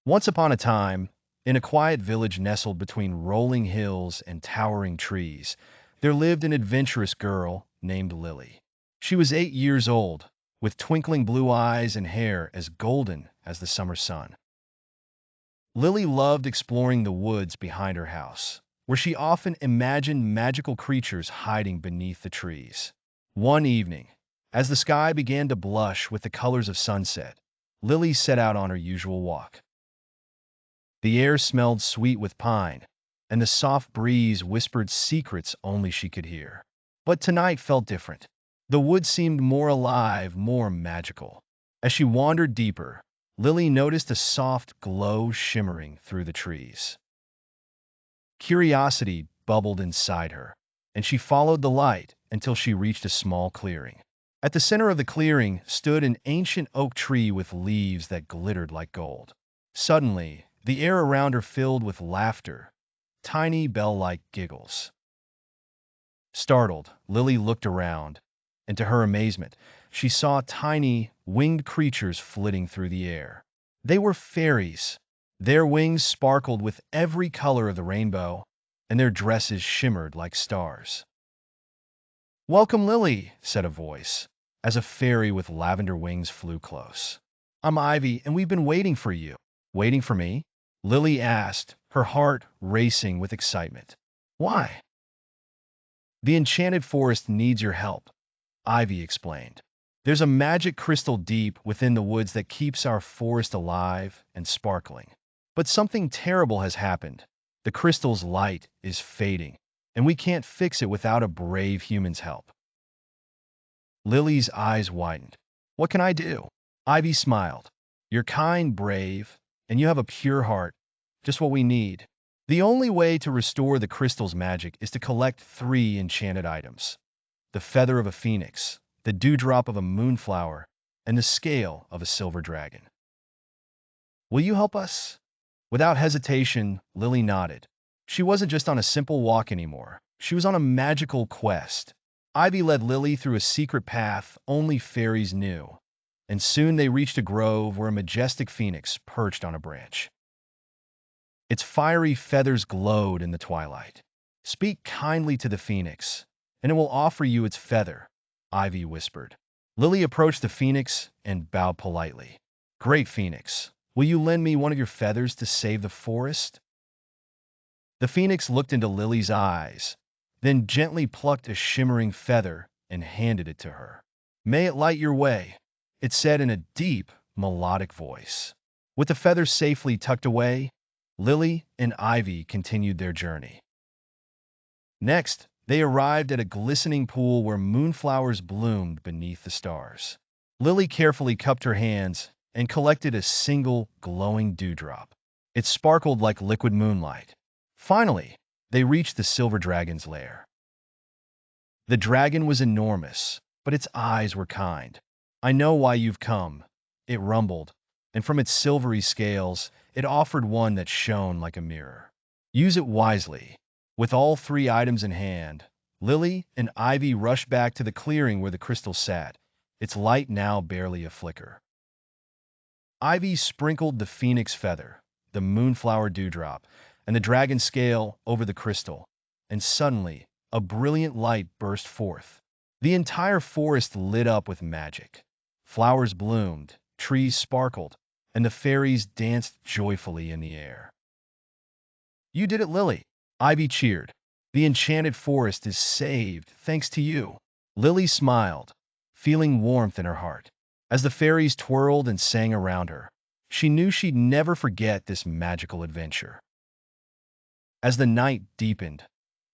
Once upon a time, in a quiet village nestled between rolling hills and towering trees, there lived an adventurous girl named Lily. She was 8 years old, with twinkling blue eyes and hair as golden as the summer sun. Lily loved exploring the woods behind her house, where she often imagined magical creatures hiding beneath the trees. One evening, as the sky began to blush with the colors of sunset, Lily set out on her usual walk. The air smelled sweet with pine, and the soft breeze whispered secrets only she could hear. But tonight felt different. The woods seemed more alive, more magical. As she wandered deeper, Lily noticed a soft glow shimmering through the trees. Curiosity bubbled inside her, and she followed the light until she reached a small clearing. At the center of the clearing stood an ancient oak tree with leaves that glittered like gold. Suddenly, the air around her filled with laughter, tiny bell-like giggles. Startled, Lily looked around, and to her amazement, she saw tiny, winged creatures flitting through the air. They were fairies. Their wings sparkled with every color of the rainbow, and their dresses shimmered like stars. "Welcome, Lily," said a voice, as a fairy with lavender wings flew close. "I'm Ivy, and we've been waiting for you." "Waiting for me?" Lily asked, her heart racing with excitement. "Why?" "The Enchanted Forest needs your help," Ivy explained. "There's a magic crystal deep within the woods that keeps our forest alive and sparkling. But something terrible has happened. The crystal's light is fading, and we can't fix it without a brave human's help." Lily's eyes widened. "What can I do?" Ivy smiled. "You're kind, brave, and you have a pure heart, just what we need. The only way to restore the crystal's magic is to collect 3 enchanted items: the feather of a phoenix, the dewdrop of a moonflower, and the scale of a silver dragon. Will you help us?" Without hesitation, Lily nodded. She wasn't just on a simple walk anymore. She was on a magical quest. Ivy led Lily through a secret path only fairies knew, and soon they reached a grove where a majestic phoenix perched on a branch. Its fiery feathers glowed in the twilight. "Speak kindly to the phoenix, and it will offer you its feather," Ivy whispered. Lily approached the phoenix and bowed politely. "Great phoenix, will you lend me one of your feathers to save the forest?" The phoenix looked into Lily's eyes, then gently plucked a shimmering feather and handed it to her. "May it light your way," it said in a deep, melodic voice. With the feather safely tucked away, Lily and Ivy continued their journey. Next, they arrived at a glistening pool where moonflowers bloomed beneath the stars. Lily carefully cupped her hands and collected a single glowing dewdrop. It sparkled like liquid moonlight. Finally, they reached the silver dragon's lair. The dragon was enormous, but its eyes were kind. "I know why you've come," it rumbled, and from its silvery scales, it offered one that shone like a mirror. "Use it wisely." With all 3 items in hand, Lily and Ivy rushed back to the clearing where the crystal sat, its light now barely a flicker. Ivy sprinkled the phoenix feather, the moonflower dewdrop, and the dragon scale over the crystal, and suddenly a brilliant light burst forth. The entire forest lit up with magic. Flowers bloomed, trees sparkled, and the fairies danced joyfully in the air. "You did it, Lily!" Ivy cheered. "The enchanted forest is saved thanks to you." Lily smiled, feeling warmth in her heart. As the fairies twirled and sang around her, she knew she'd never forget this magical adventure. As the night deepened,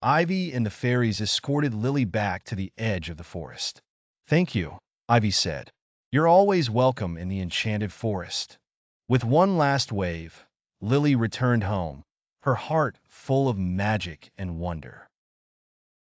Ivy and the fairies escorted Lily back to the edge of the forest. "Thank you," Ivy said. "You're always welcome in the enchanted forest." With one last wave, Lily returned home, her heart full of magic and wonder.